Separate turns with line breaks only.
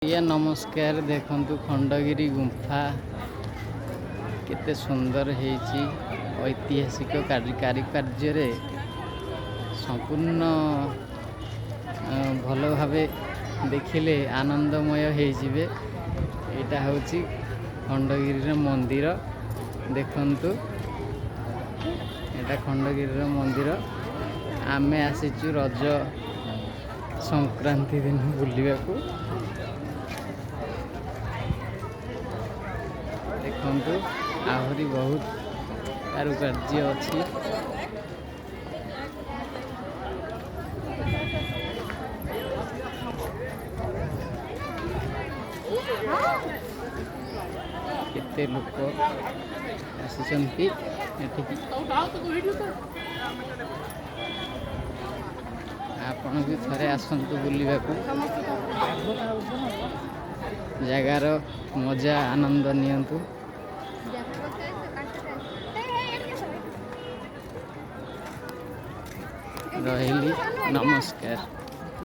आज्ञा नमस्कार। देखंतु खंडगिरी गुंफा केते सुंदर हेची ऐतिहासिक कारुकार्य रे संपूर्ण भल भावे देखिले आनंदमय हेजिबे। एटा होची खंडगिरी मंदिर। देखंतु एटा खंडगिरी मंदिर। आमे आसीचु रज संक्रांति दिन बुलिबा को। देखंतु आहरी बहुत कारुकार्य अछि। केते लोक आसीचंती एठिकी। आपण भी थरे आसंतु बुलिबा को। जगार मजा आनंद नियंतु। रहिली नमस्कार।